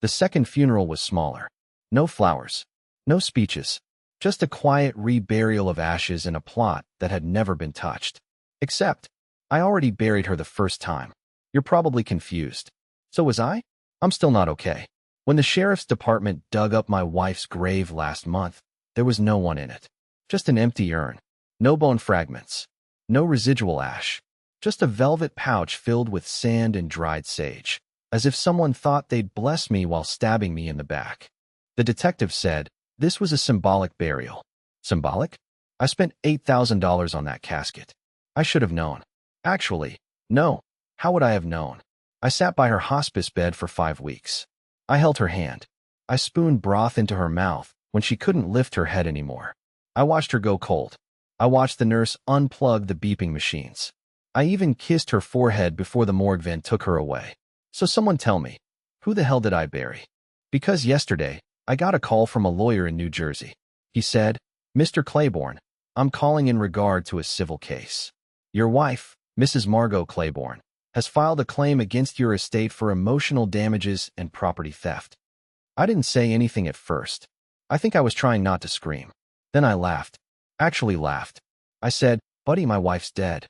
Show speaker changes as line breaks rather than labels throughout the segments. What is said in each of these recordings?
The second funeral was smaller. No flowers. No speeches. Just a quiet reburial of ashes in a plot that had never been touched. Except, I already buried her the first time. You're probably confused. So was I? I'm still not okay. When the sheriff's department dug up my wife's grave last month, there was no one in it. Just an empty urn. No bone fragments. No residual ash. Just a velvet pouch filled with sand and dried sage. As if someone thought they'd bless me while stabbing me in the back. The detective said, this was a symbolic burial. Symbolic? I spent $8,000 on that casket. I should have known. Actually, no. How would I have known? I sat by her hospice bed for 5 weeks. I held her hand. I spooned broth into her mouth when she couldn't lift her head anymore. I watched her go cold. I watched the nurse unplug the beeping machines. I even kissed her forehead before the morgue van took her away. So someone tell me, who the hell did I bury? Because yesterday, I got a call from a lawyer in New Jersey. He said, Mr. Claiborne, I'm calling in regard to a civil case. Your wife, Mrs. Margot Claiborne, has filed a claim against your estate for emotional damages and property theft. I didn't say anything at first. I think I was trying not to scream. Then I laughed. Actually laughed. I said, Buddy, my wife's dead.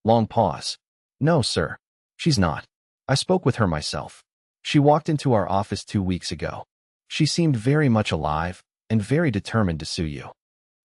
Long pause. No, sir. She's not. I spoke with her myself. She walked into our office 2 weeks ago. She seemed very much alive and very determined to sue you.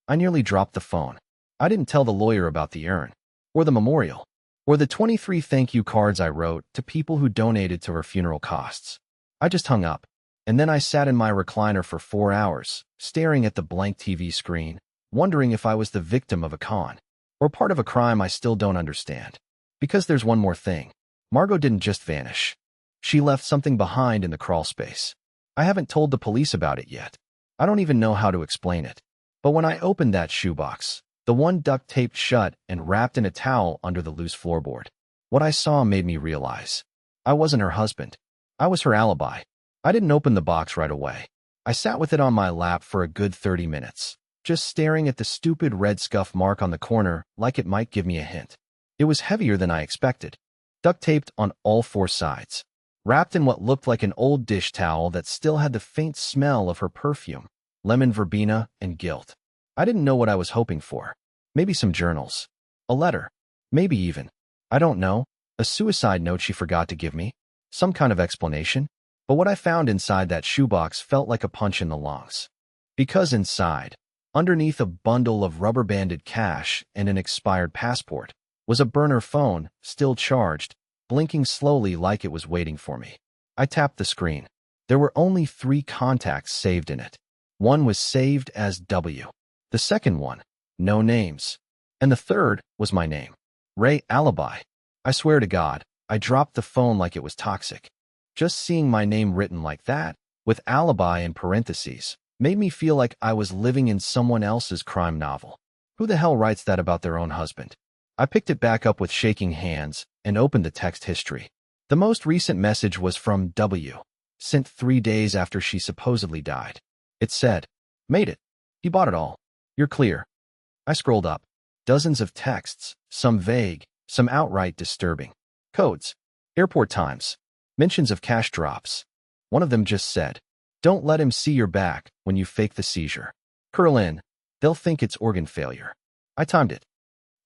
I nearly dropped the phone. I didn't tell the lawyer about the urn, or the memorial, or the 23 thank you cards I wrote to people who donated to her funeral costs. I just hung up, and then I sat in my recliner for 4 hours, staring at the blank TV screen, wondering if I was the victim of a con, or part of a crime I still don't understand. Because there's one more thing. Margot didn't just vanish. She left something behind in the crawl space. I haven't told the police about it yet. I don't even know how to explain it. But when I opened that shoebox, the one duct-taped shut and wrapped in a towel under the loose floorboard, what I saw made me realize. I wasn't her husband. I was her alibi. I didn't open the box right away. I sat with it on my lap for a good 30 minutes, just staring at the stupid red scuff mark on the corner like it might give me a hint. It was heavier than I expected. Duct-taped on all 4 sides, wrapped in what looked like an old dish towel that still had the faint smell of her perfume, lemon verbena, and guilt. I didn't know what I was hoping for. Maybe some journals. A letter. Maybe even, I don't know, a suicide note she forgot to give me. Some kind of explanation. But what I found inside that shoebox felt like a punch in the lungs. Because inside, underneath a bundle of rubber-banded cash and an expired passport, was a burner phone, still charged, blinking slowly like it was waiting for me. I tapped the screen. There were only 3 contacts saved in it. One was saved as W. The second one, no names. And the third was my name. Ray Alibi. I swear to God, I dropped the phone like it was toxic. Just seeing my name written like that, with alibi in parentheses, made me feel like I was living in someone else's crime novel. Who the hell writes that about their own husband? I picked it back up with shaking hands and opened the text history. The most recent message was from W, sent 3 days after she supposedly died. It said, Made it. You bought it all. You're clear. I scrolled up. Dozens of texts, some vague, some outright disturbing. Codes. Airport times. Mentions of cash drops. One of them just said, Don't let him see your back when you fake the seizure. Curl in. They'll think it's organ failure. I timed it.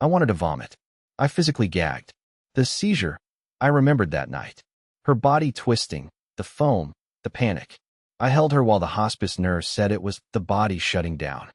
I wanted to vomit. I physically gagged. The seizure. I remembered that night. Her body twisting, the foam, the panic. I held her while the hospice nurse said it was the body shutting down.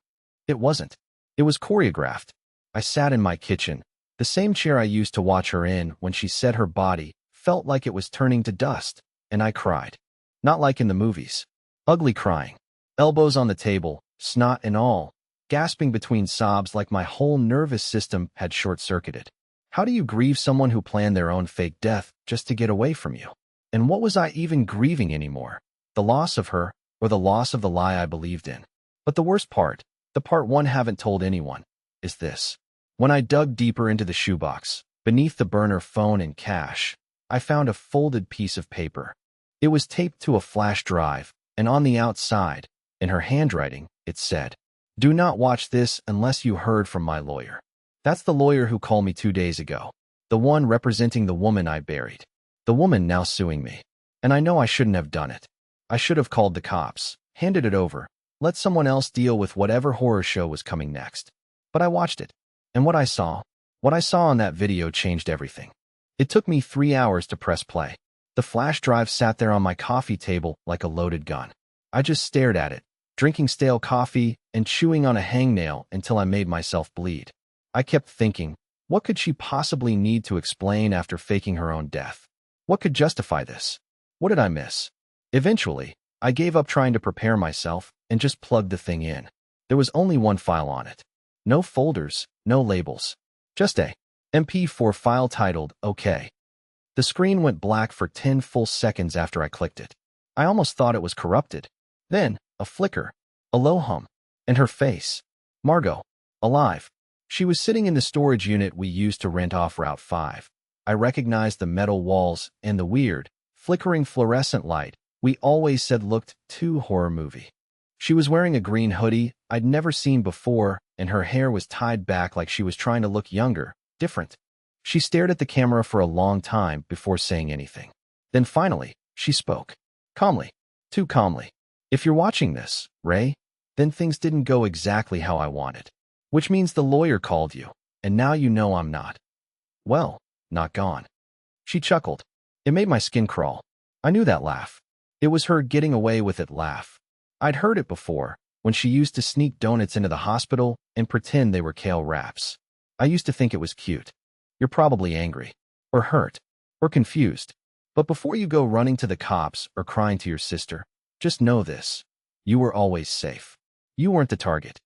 It wasn't. It was choreographed. I sat in my kitchen, the same chair I used to watch her in when she said her body felt like it was turning to dust, and I cried. Not like in the movies. Ugly crying. Elbows on the table, snot and all, gasping between sobs like my whole nervous system had short-circuited. How do you grieve someone who planned their own fake death just to get away from you? And what was I even grieving anymore? The loss of her, or the loss of the lie I believed in? But the worst part, the part one haven't told anyone, is this. When I dug deeper into the shoebox, beneath the burner phone and cash, I found a folded piece of paper. It was taped to a flash drive, and on the outside, in her handwriting, it said, Do not watch this unless you heard from my lawyer. That's the lawyer who called me 2 days ago. The one representing the woman I buried. The woman now suing me. And I know I shouldn't have done it. I should have called the cops, handed it over, let someone else deal with whatever horror show was coming next. But I watched it, and what I saw on that video changed everything. It took me 3 hours to press play. The flash drive sat there on my coffee table like a loaded gun. I just stared at it, drinking stale coffee and chewing on a hangnail until I made myself bleed. I kept thinking, what could she possibly need to explain after faking her own death? What could justify this? What did I miss? Eventually, I gave up trying to prepare myself and just plugged the thing in. There was only one file on it. No folders, no labels. Just a MP4 file titled OK. The screen went black for 10 full seconds after I clicked it. I almost thought it was corrupted. Then, a flicker, a low hum, and her face. Margot. Alive. She was sitting in the storage unit we used to rent off Route 5. I recognized the metal walls and the weird, flickering fluorescent light we always said looked too horror movie. She was wearing a green hoodie I'd never seen before, and her hair was tied back like she was trying to look younger, different. She stared at the camera for a long time before saying anything. Then finally, she spoke. Calmly. Too calmly. If you're watching this, Ray, then things didn't go exactly how I wanted. Which means the lawyer called you, and now you know I'm not. Well, not gone. She chuckled. It made my skin crawl. I knew that laugh. It was her getting away with it laugh. I'd heard it before, when she used to sneak donuts into the hospital and pretend they were kale wraps. I used to think it was cute. You're probably angry, or hurt, or confused. But before you go running to the cops or crying to your sister, just know this. You were always safe. You weren't the target.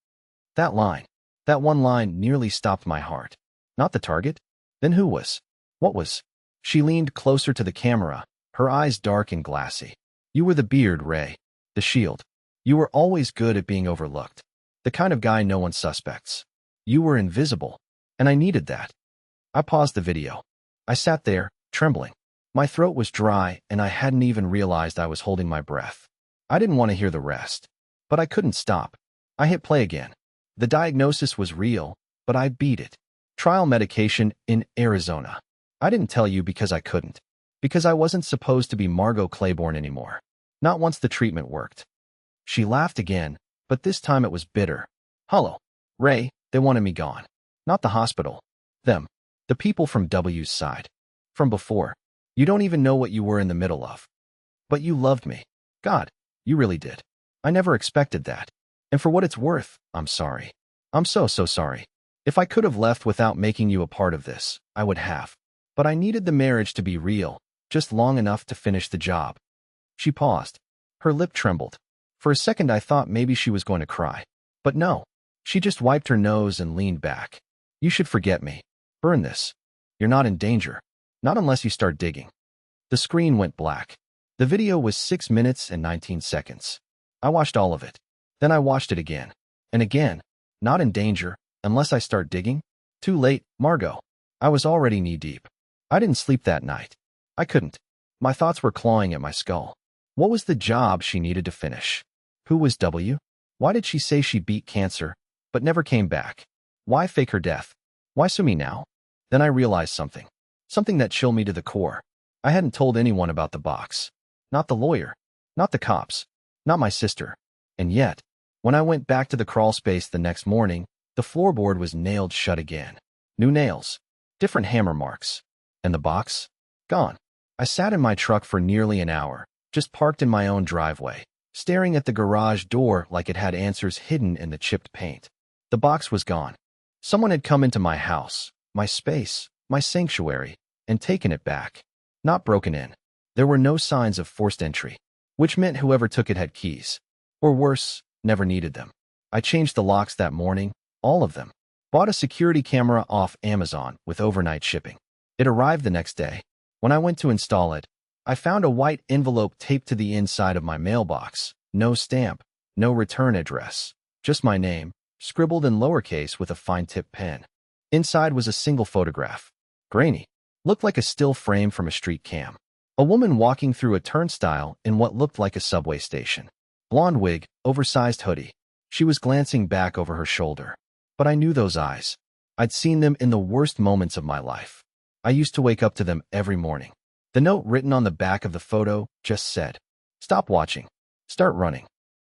That one line nearly stopped my heart. Not the target? Then who was? What was? She leaned closer to the camera, her eyes dark and glassy. You were the beard, Ray. The shield. You were always good at being overlooked. The kind of guy no one suspects. You were invisible, and I needed that. I paused the video. I sat there, trembling. My throat was dry, and I hadn't even realized I was holding my breath. I didn't want to hear the rest, but I couldn't stop. I hit play again. The diagnosis was real, but I beat it. Trial medication in Arizona. I didn't tell you because I couldn't. Because I wasn't supposed to be Margot Claiborne anymore. Not once the treatment worked. She laughed again, but this time it was bitter. Hello, Ray, they wanted me gone. Not the hospital. Them. The people from W's side. From before. You don't even know what you were in the middle of. But you loved me. God, you really did. I never expected that. And for what it's worth, I'm sorry. I'm so sorry. If I could have left without making you a part of this, I would have. But I needed the marriage to be real, just long enough to finish the job. She paused. Her lip trembled. For a second I thought maybe she was going to cry. But no. She just wiped her nose and leaned back. You should forget me. Burn this. You're not in danger. Not unless you start digging. The screen went black. The video was 6 minutes and 19 seconds. I watched all of it. Then I watched it again. And again. Not in danger, unless I start digging. Too late, Margot. I was already knee-deep. I didn't sleep that night. I couldn't. My thoughts were clawing at my skull. What was the job she needed to finish? Who was W? Why did she say she beat cancer, but never came back? Why fake her death? Why sue me now? Then I realized something. Something that chilled me to the core. I hadn't told anyone about the box. Not the lawyer. Not the cops. Not my sister. And yet, when I went back to the crawl space the next morning, the floorboard was nailed shut again. New nails. Different hammer marks. And the box? Gone. I sat in my truck for nearly an hour, just parked in my own driveway, staring at the garage door like it had answers hidden in the chipped paint. The box was gone. Someone had come into my house, my space, my sanctuary, and taken it back. Not broken in. There were no signs of forced entry, which meant whoever took it had keys. Or worse, never needed them. I changed the locks that morning, all of them. Bought a security camera off Amazon with overnight shipping. It arrived the next day. When I went to install it, I found a white envelope taped to the inside of my mailbox. No stamp, no return address, just my name, scribbled in lowercase with a fine-tip pen. Inside was a single photograph. Grainy. Looked like a still frame from a street cam. A woman walking through a turnstile in what looked like a subway station. Blonde wig, oversized hoodie. She was glancing back over her shoulder. But I knew those eyes. I'd seen them in the worst moments of my life. I used to wake up to them every morning. The note written on the back of the photo just said, "Stop watching. Start running.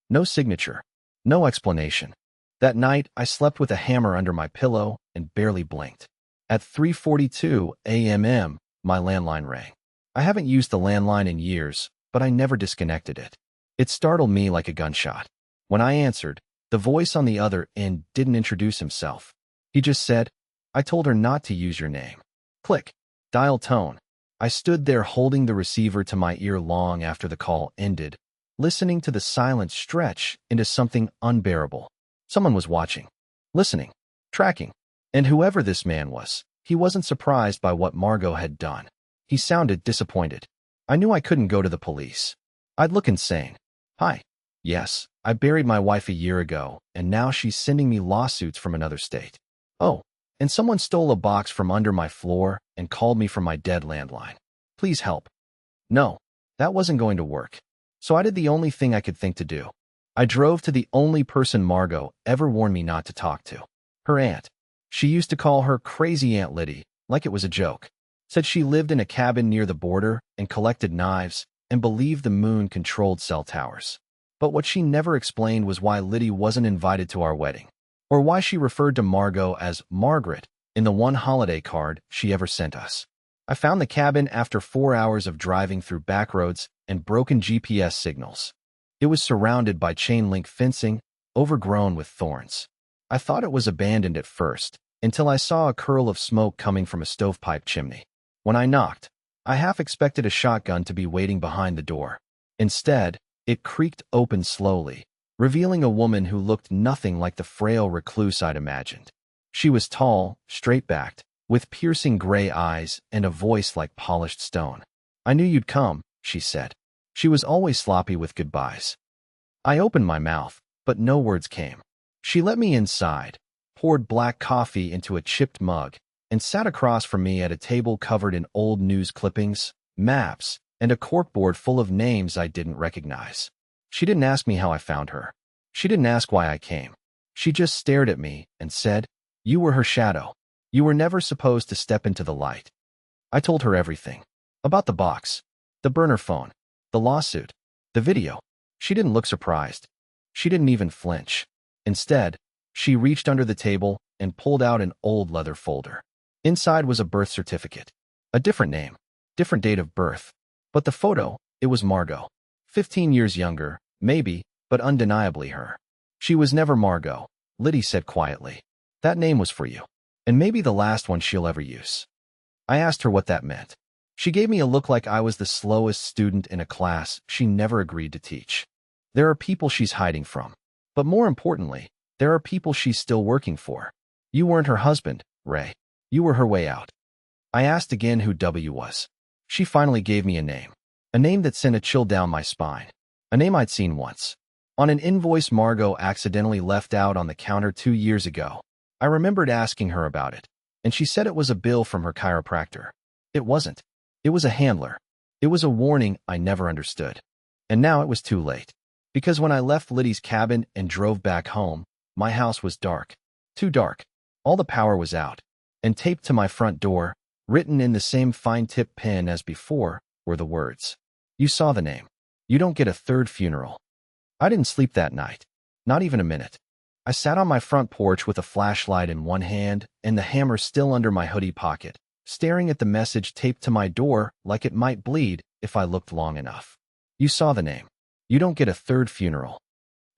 No signature. No explanation. That night, I slept with a hammer under my pillow and barely blinked. At 3:42 a.m., my landline rang. I haven't used the landline in years, but I never disconnected it. It startled me like a gunshot. When I answered, the voice on the other end didn't introduce himself. He just said, "I told her not to use your name." Click. Dial tone. I stood there holding the receiver to my ear long after the call ended, listening to the silence stretch into something unbearable. Someone was watching, listening, tracking. And whoever this man was, he wasn't surprised by what Margot had done. He sounded disappointed. I knew I couldn't go to the police. I'd look insane. Hi. Yes, I buried my wife a year ago, and now she's sending me lawsuits from another state. Oh, and someone stole a box from under my floor and called me from my dead landline. Please help. No, that wasn't going to work. So I did the only thing I could think to do. I drove to the only person Margot ever warned me not to talk to. Her aunt. She used to call her Crazy Aunt Liddy, like it was a joke. Said she lived in a cabin near the border and collected knives and believed the moon controlled cell towers. But what she never explained was why Liddy wasn't invited to our wedding, or why she referred to Margot as Margaret in the one holiday card she ever sent us. I found the cabin after 4 hours of driving through back roads and broken GPS signals. It was surrounded by chain-link fencing, overgrown with thorns. I thought it was abandoned at first, until I saw a curl of smoke coming from a stovepipe chimney. When I knocked, I half expected a shotgun to be waiting behind the door. Instead, it creaked open slowly, revealing a woman who looked nothing like the frail recluse I'd imagined. She was tall, straight-backed, with piercing gray eyes and a voice like polished stone. "I knew you'd come," she said. She was always sloppy with goodbyes. I opened my mouth, but no words came. She let me inside, poured black coffee into a chipped mug, and sat across from me at a table covered in old news clippings, maps, and a corkboard full of names I didn't recognize. She didn't ask me how I found her. She didn't ask why I came. She just stared at me and said, "You were her shadow. You were never supposed to step into the light." I told her everything. About the box, the burner phone, the lawsuit, the video. She didn't look surprised. She didn't even flinch. Instead, she reached under the table and pulled out an old leather folder. Inside was a birth certificate. A different name, different date of birth. But the photo, it was Margot. 15 years younger, maybe, but undeniably her. "She was never Margot," Liddy said quietly. "That name was for you. And maybe the last one she'll ever use." I asked her what that meant. She gave me a look like I was the slowest student in a class she never agreed to teach. There are people she's hiding from. But more importantly, there are people she's still working for. You weren't her husband, Ray. You were her way out. I asked again who W was. She finally gave me a name that sent a chill down my spine. A name I'd seen once. On an invoice Margot accidentally left out on the counter 2 years ago. I remembered asking her about it, and she said it was a bill from her chiropractor. It wasn't. It was a handler. It was a warning I never understood. And now it was too late. Because when I left Liddy's cabin and drove back home, my house was dark. Too dark. All the power was out. And taped to my front door, written in the same fine-tip pen as before, were the words, "You saw the name. You don't get a third funeral." I didn't sleep that night. Not even a minute. I sat on my front porch with a flashlight in one hand and the hammer still under my hoodie pocket, staring at the message taped to my door like it might bleed if I looked long enough. "You saw the name. You don't get a third funeral."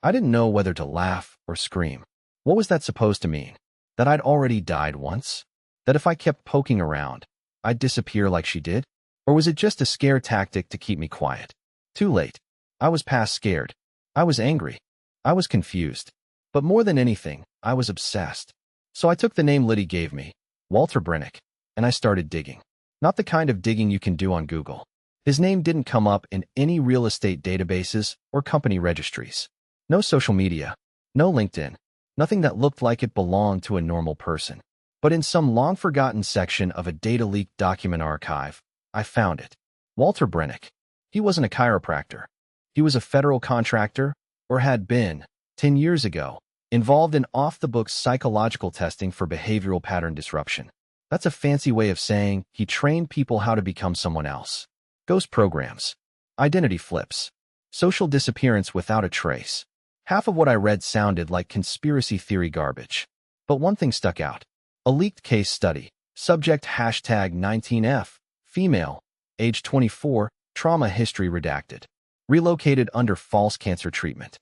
I didn't know whether to laugh or scream. What was that supposed to mean? That I'd already died once? That if I kept poking around, I'd disappear like she did? Or was it just a scare tactic to keep me quiet? Too late. I was past scared. I was angry. I was confused. But more than anything, I was obsessed. So I took the name Liddy gave me, Walter Brennick, and I started digging. Not the kind of digging you can do on Google. His name didn't come up in any real estate databases or company registries. No social media. No LinkedIn. Nothing that looked like it belonged to a normal person. But in some long-forgotten section of a data leak document archive, I found it. Walter Brennick. He wasn't a chiropractor. He was a federal contractor, or had been, 10 years ago, involved in off-the-books psychological testing for behavioral pattern disruption. That's a fancy way of saying he trained people how to become someone else. Ghost programs. Identity flips. Social disappearance without a trace. Half of what I read sounded like conspiracy theory garbage. But one thing stuck out. A leaked case study. Subject #19F. Female. Age 24. Trauma history redacted. Relocated under false cancer treatment.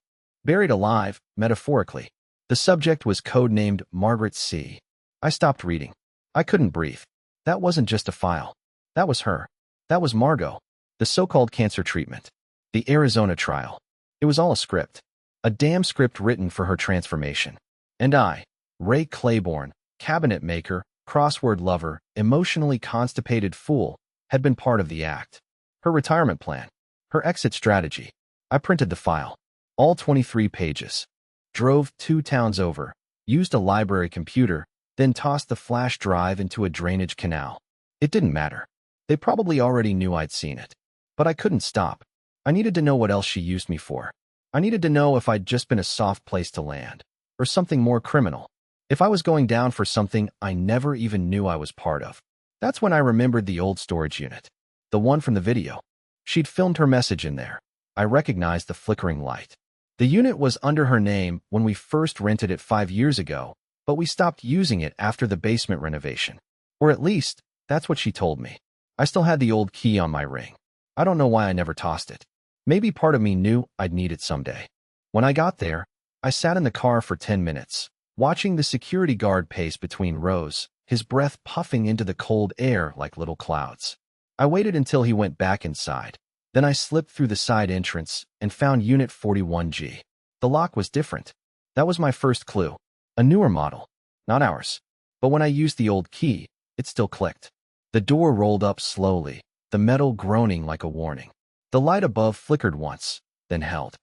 Buried alive, metaphorically. The subject was codenamed Margaret C. I stopped reading. I couldn't breathe. That wasn't just a file. That was her. That was Margot. The so-called cancer treatment. The Arizona trial. It was all a script. A damn script written for her transformation. And I, Ray Claiborne, cabinet maker, crossword lover, emotionally constipated fool, had been part of the act. Her retirement plan. Her exit strategy. I printed the file. All 23 pages. Drove 2 towns over. Used a library computer, then tossed the flash drive into a drainage canal. It didn't matter. They probably already knew I'd seen it. But I couldn't stop. I needed to know what else she used me for. I needed to know if I'd just been a soft place to land. Or something more criminal. If I was going down for something I never even knew I was part of. That's when I remembered the old storage unit. The one from the video. She'd filmed her message in there. I recognized the flickering light. The unit was under her name when we first rented it 5 years ago, but we stopped using it after the basement renovation. Or at least, that's what she told me. I still had the old key on my ring. I don't know why I never tossed it. Maybe part of me knew I'd need it someday. When I got there, I sat in the car for 10 minutes, watching the security guard pace between rows, his breath puffing into the cold air like little clouds. I waited until he went back inside. Then I slipped through the side entrance and found Unit 41G. The lock was different. That was my first clue. A newer model. Not ours. But when I used the old key, it still clicked. The door rolled up slowly, the metal groaning like a warning. The light above flickered once, then held.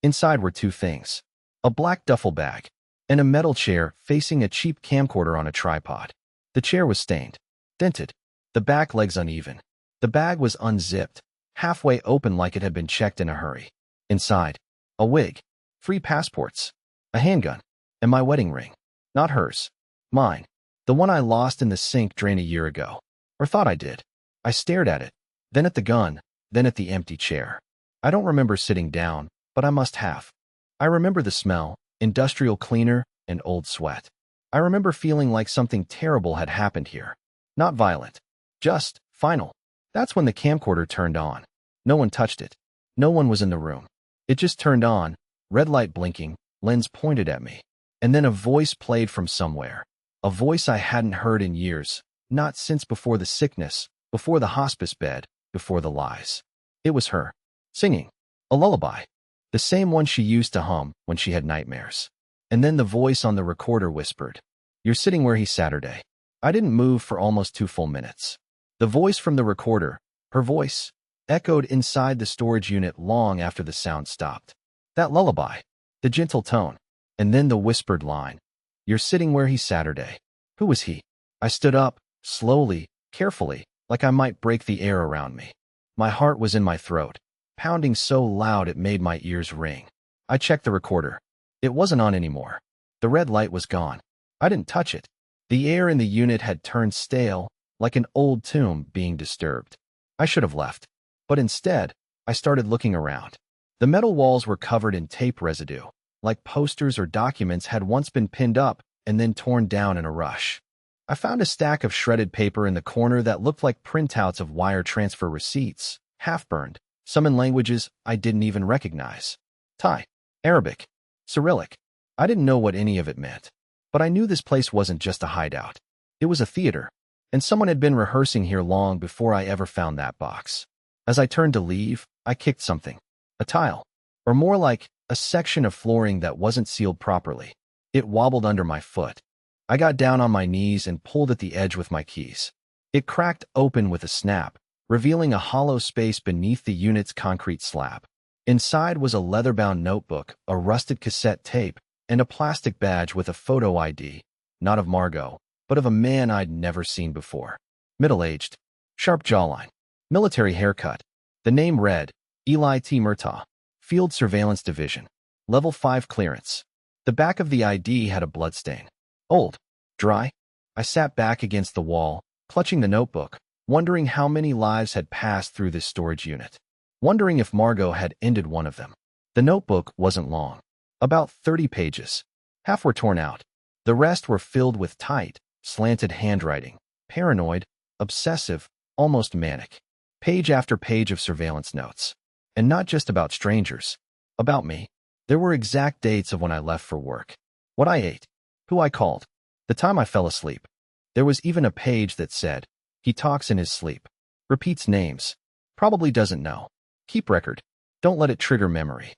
Inside were 2 things. A black duffel bag and a metal chair facing a cheap camcorder on a tripod. The chair was stained, dented, the back legs uneven. The bag was unzipped, halfway open like it had been checked in a hurry. Inside, a wig, 3 passports, a handgun, and my wedding ring. Not hers. Mine. The one I lost in the sink drain a year ago. Or thought I did. I stared at it, then at the gun, then at the empty chair. I don't remember sitting down, but I must have. I remember the smell, industrial cleaner, and old sweat. I remember feeling like something terrible had happened here. Not violent. Just final. That's when the camcorder turned on. No one touched it. No one was in the room. It just turned on, red light blinking, lens pointed at me. And then a voice played from somewhere. A voice I hadn't heard in years, not since before the sickness, before the hospice bed, before the lies. It was her, singing. A lullaby. The same one she used to hum when she had nightmares. And then the voice on the recorder whispered, "You're sitting where he's Saturday." I didn't move for almost 2 full minutes. The voice from the recorder, her voice, echoed inside the storage unit long after the sound stopped. That lullaby, the gentle tone, and then the whispered line, "You're sitting where he's Saturday." Who was he? I stood up, slowly, carefully, like I might break the air around me. My heart was in my throat, pounding so loud it made my ears ring. I checked the recorder. It wasn't on anymore. The red light was gone. I didn't touch it. The air in the unit had turned stale, like an old tomb being disturbed. I should have left. But instead, I started looking around. The metal walls were covered in tape residue, like posters or documents had once been pinned up and then torn down in a rush. I found a stack of shredded paper in the corner that looked like printouts of wire transfer receipts, half-burned, some in languages I didn't even recognize. Thai, Arabic, Cyrillic. I didn't know what any of it meant. But I knew this place wasn't just a hideout. It was a theater, and someone had been rehearsing here long before I ever found that box. As I turned to leave, I kicked something. A tile. Or more like, a section of flooring that wasn't sealed properly. It wobbled under my foot. I got down on my knees and pulled at the edge with my keys. It cracked open with a snap, revealing a hollow space beneath the unit's concrete slab. Inside was a leather-bound notebook, a rusted cassette tape, and a plastic badge with a photo ID, not of Margot, but of a man I'd never seen before. Middle-aged, sharp jawline, military haircut. The name read, Eli T. Murtaugh, Field Surveillance Division, Level 5 clearance. The back of the ID had a bloodstain. Old. Dry. I sat back against the wall, clutching the notebook, wondering how many lives had passed through this storage unit. wondering if Margot had ended one of them. The notebook wasn't long. About 30 pages. Half were torn out. The rest were filled with tight, slanted handwriting. Paranoid, obsessive, almost manic. Page after page of surveillance notes. And not just about strangers. About me. There were exact dates of when I left for work. What I ate. Who I called. The time I fell asleep. There was even a page that said, "He talks in his sleep. Repeats names. Probably doesn't know. Keep record. Don't let it trigger memory."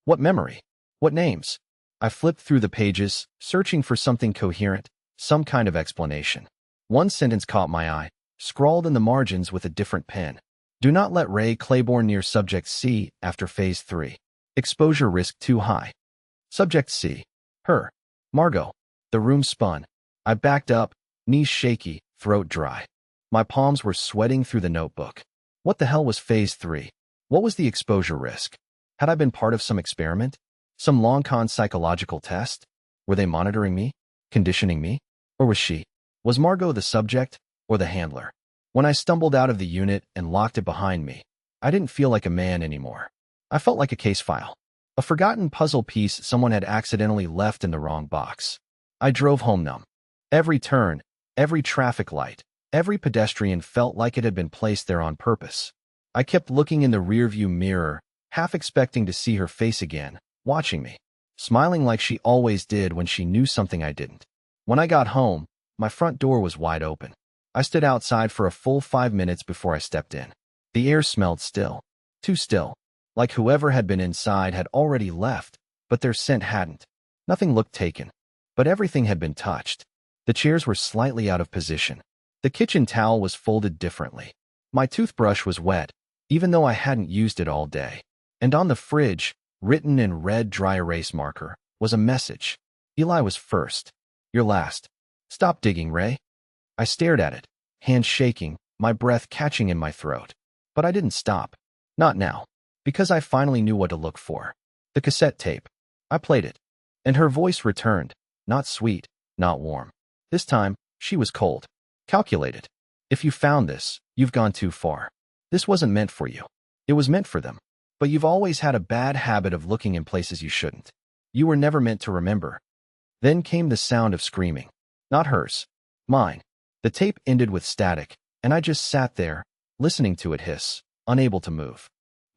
What memory? What names? I flipped through the pages, searching for something coherent, some kind of explanation. One sentence caught my eye, scrawled in the margins with a different pen. Do not let Ray Claiborne near Subject C after Phase 3. Exposure risk too high. Subject C. Her. Margot. The room spun. I backed up, knees shaky, throat dry. My palms were sweating through the notebook. What the hell was Phase 3? What was the exposure risk? Had I been part of some experiment? Some long-con psychological test? Were they monitoring me? Conditioning me? Or was she? Was Margot the subject or the handler? When I stumbled out of the unit and locked it behind me, I didn't feel like a man anymore. I felt like a case file. A forgotten puzzle piece someone had accidentally left in the wrong box. I drove home numb. Every turn, every traffic light, every pedestrian felt like it had been placed there on purpose. I kept looking in the rearview mirror, half expecting to see her face again, watching me, smiling like she always did when she knew something I didn't. When I got home, my front door was wide open. I stood outside for a full 5 minutes before I stepped in. The air smelled still. Too still. Like whoever had been inside had already left, but their scent hadn't. Nothing looked taken, but everything had been touched. The chairs were slightly out of position. The kitchen towel was folded differently. My toothbrush was wet, even though I hadn't used it all day. And on the fridge, written in red dry erase marker, was a message. Eli was first. You're last. Stop digging, Ray. I stared at it, hands shaking, my breath catching in my throat. But I didn't stop. Not now. Because I finally knew what to look for. The cassette tape. I played it. And her voice returned. Not sweet, not warm. This time, she was cold. Calculated. If you found this, you've gone too far. This wasn't meant for you. It was meant for them. But you've always had a bad habit of looking in places you shouldn't. You were never meant to remember. Then came the sound of screaming. Not hers. Mine. The tape ended with static, and I just sat there, listening to it hiss, unable to move.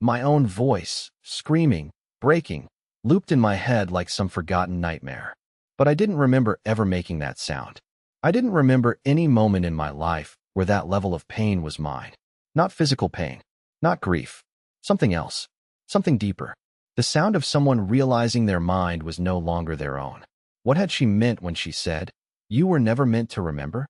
My own voice, screaming, breaking, looped in my head like some forgotten nightmare. But I didn't remember ever making that sound. I didn't remember any moment in my life where that level of pain was mine. Not physical pain. Not grief. Something else. Something deeper. The sound of someone realizing their mind was no longer their own. What had she meant when she said, "You were never meant to remember"?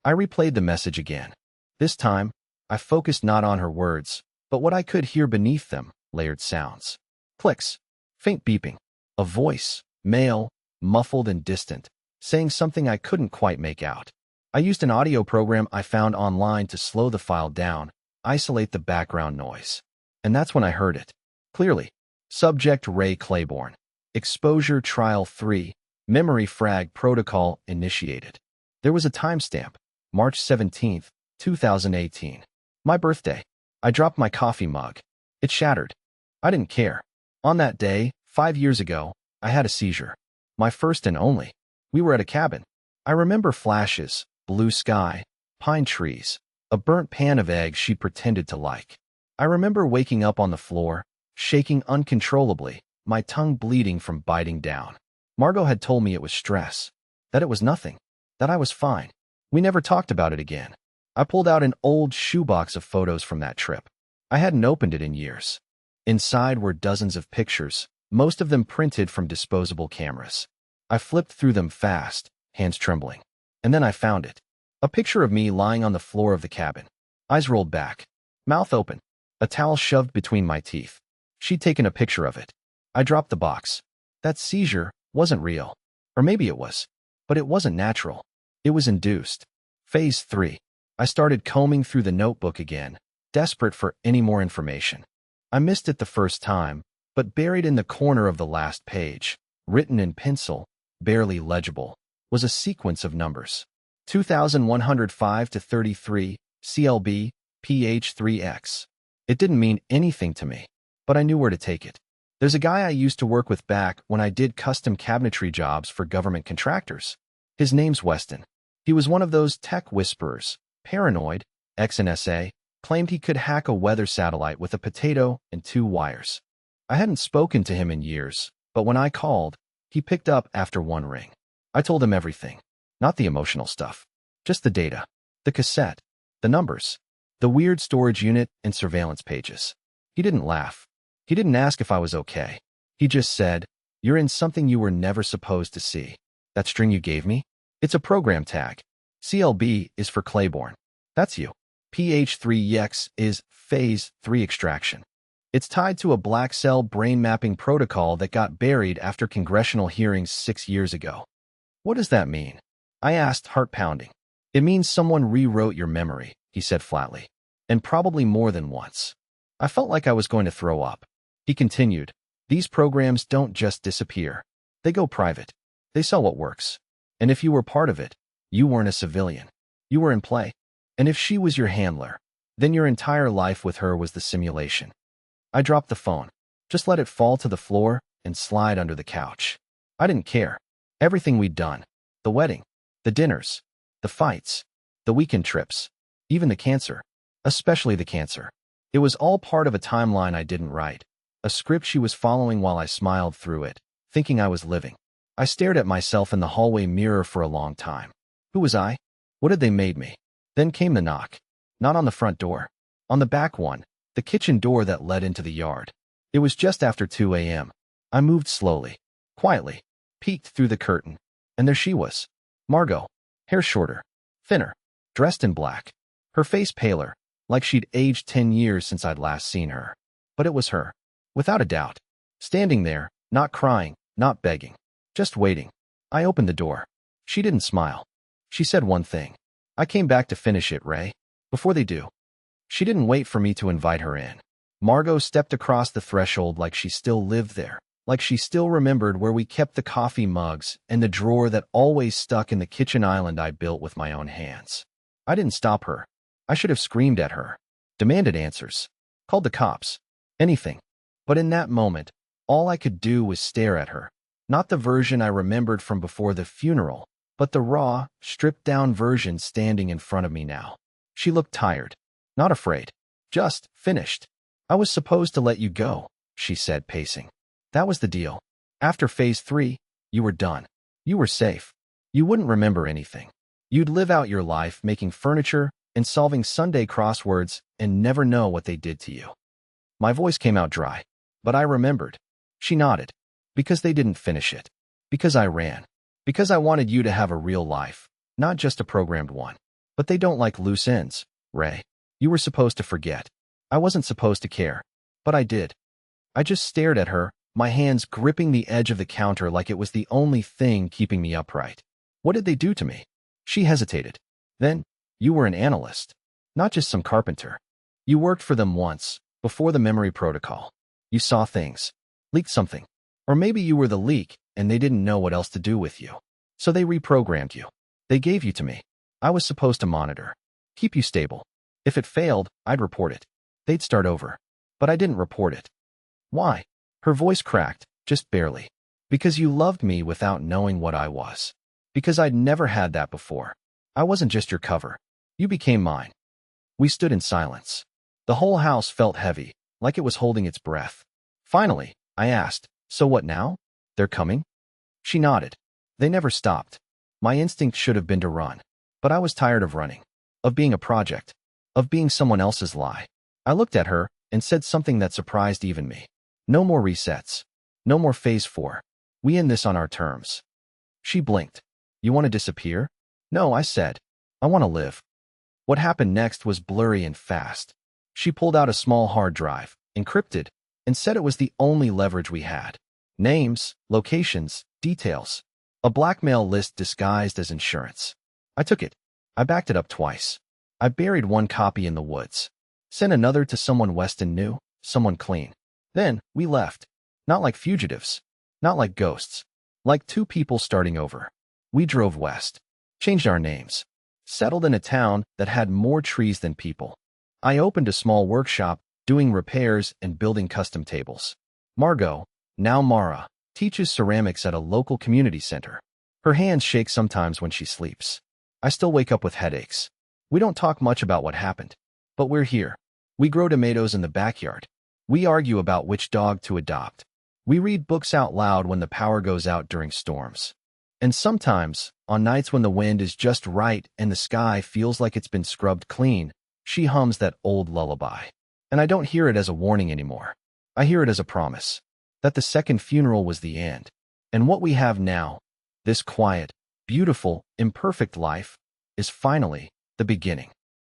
I replayed the message again. This time, I focused not on her words, but what I could hear beneath them, layered sounds. Clicks. Faint beeping. A voice, male, muffled and distant, saying something I couldn't quite make out. I used an audio program I found online to slow the file down, isolate the background noise. And that's when I heard it. Clearly. Subject Ray Claiborne. Exposure Trial 3. Memory Frag Protocol initiated. There was a timestamp. March 17th, 2018. My birthday. I dropped my coffee mug. It shattered. I didn't care. On that day, 5 years ago, I had a seizure. My first and only. We were at a cabin. I remember flashes, blue sky, pine trees, a burnt pan of eggs she pretended to like. I remember waking up on the floor, shaking uncontrollably, my tongue bleeding from biting down. Margot had told me it was stress, that it was nothing, that I was fine. We never talked about it again. I pulled out an old shoebox of photos from that trip. I hadn't opened it in years. Inside were dozens of pictures, most of them printed from disposable cameras. I flipped through them fast, hands trembling. And then I found it. A picture of me lying on the floor of the cabin. Eyes rolled back. Mouth open. A towel shoved between my teeth. She'd taken a picture of it. I dropped the box. That seizure wasn't real. Or maybe it was. But it wasn't natural. It was induced. Phase 3. I started combing through the notebook again, desperate for any more information. I missed it the first time, but buried in the corner of the last page, written in pencil, barely legible, was a sequence of numbers. 2105 to 33, CLB, PH3X. It didn't mean anything to me, but I knew where to take it. There's a guy I used to work with back when I did custom cabinetry jobs for government contractors. His name's Weston. He was one of those tech whisperers, paranoid, ex-NSA, claimed he could hack a weather satellite with a potato and 2 wires. I hadn't spoken to him in years, but when I called, he picked up after 1 ring. I told him everything, not the emotional stuff, just the data, the cassette, the numbers, the weird storage unit and surveillance pages. He didn't laugh. He didn't ask if I was okay. He just said, "You're in something you were never supposed to see. That string you gave me? It's a program tag. CLB is for Claiborne. That's you. PH3X is phase 3 extraction. It's tied to a black cell brain mapping protocol that got buried after congressional hearings 6 years ago." "What does that mean?" I asked, heart pounding. "It means someone rewrote your memory," he said flatly, "and probably more than once." I felt like I was going to throw up. He continued, "These programs don't just disappear. They go private. They sell what works. And if you were part of it, you weren't a civilian. You were in play. And if she was your handler, then your entire life with her was the simulation." I dropped the phone, just let it fall to the floor and slide under the couch. I didn't care. Everything we'd done, the wedding, the dinners, the fights, the weekend trips, even the cancer, especially the cancer. It was all part of a timeline I didn't write, a script she was following while I smiled through it, thinking I was living. I stared at myself in the hallway mirror for a long time. Who was I? What had they made me? Then came the knock. Not on the front door. On the back one, the kitchen door that led into the yard. It was just after 2 a.m. I moved slowly, quietly, peeked through the curtain, and there she was. Margot, hair shorter, thinner, dressed in black. Her face paler, like she'd aged 10 years since I'd last seen her. But it was her, without a doubt. Standing there, not crying, not begging, just waiting. I opened the door. She didn't smile. She said one thing. "I came back to finish it, Ray. Before they do." She didn't wait for me to invite her in. Margot stepped across the threshold like she still lived there, like she still remembered where we kept the coffee mugs and the drawer that always stuck in the kitchen island I built with my own hands. I didn't stop her. I should have screamed at her, demanded answers, called the cops, anything. But in that moment, all I could do was stare at her. Not the version I remembered from before the funeral, but the raw, stripped-down version standing in front of me now. She looked tired, not afraid, just finished. "I was supposed to let you go," she said, pacing. "That was the deal. After phase 3, you were done. You were safe. You wouldn't remember anything. You'd live out your life making furniture and solving Sunday crosswords and never know what they did to you." My voice came out dry, but I remembered. She nodded. "Because they didn't finish it. Because I ran. Because I wanted you to have a real life, not just a programmed one. But they don't like loose ends, Ray. You were supposed to forget. I wasn't supposed to care. But I did." I just stared at her, my hands gripping the edge of the counter like it was the only thing keeping me upright. "What did they do to me?" She hesitated. "Then, you were an analyst. Not just some carpenter. You worked for them once, before the memory protocol. You saw things. Leaked something. Or maybe you were the leak, and they didn't know what else to do with you. So they reprogrammed you. They gave you to me. I was supposed to monitor. Keep you stable. If it failed, I'd report it. They'd start over. But I didn't report it." "Why?" Her voice cracked, just barely. "Because you loved me without knowing what I was. Because I'd never had that before. I wasn't just your cover. You became mine." We stood in silence. The whole house felt heavy, like it was holding its breath. Finally, I asked, "So what now? They're coming?" She nodded. "They never stopped. My instinct should have been to run. But I was tired of running. Of being a project. Of being someone else's lie." I looked at her and said something that surprised even me. "No more resets. No more phase 4. We end this on our terms." She blinked. "You want to disappear?" "No," I said. "I want to live." What happened next was blurry and fast. She pulled out a small hard drive, encrypted, and said it was the only leverage we had. Names, locations, details. A blackmail list disguised as insurance. I took it. I backed it up twice. I buried one copy in the woods. Sent another to someone Weston knew, someone clean. Then we left. Not like fugitives. Not like ghosts. Like 2 people starting over. We drove west. Changed our names. Settled in a town that had more trees than people. I opened a small workshop doing repairs and building custom tables. Margot, now Mara, teaches ceramics at a local community center. Her hands shake sometimes when she sleeps. I still wake up with headaches. We don't talk much about what happened, but we're here. We grow tomatoes in the backyard. We argue about which dog to adopt. We read books out loud when the power goes out during storms. And sometimes, on nights when the wind is just right and the sky feels like it's been scrubbed clean, she hums that old lullaby. And I don't hear it as a warning anymore. I hear it as a promise that the second funeral was the end. And what we have now, this quiet, beautiful, imperfect life, is finally the beginning.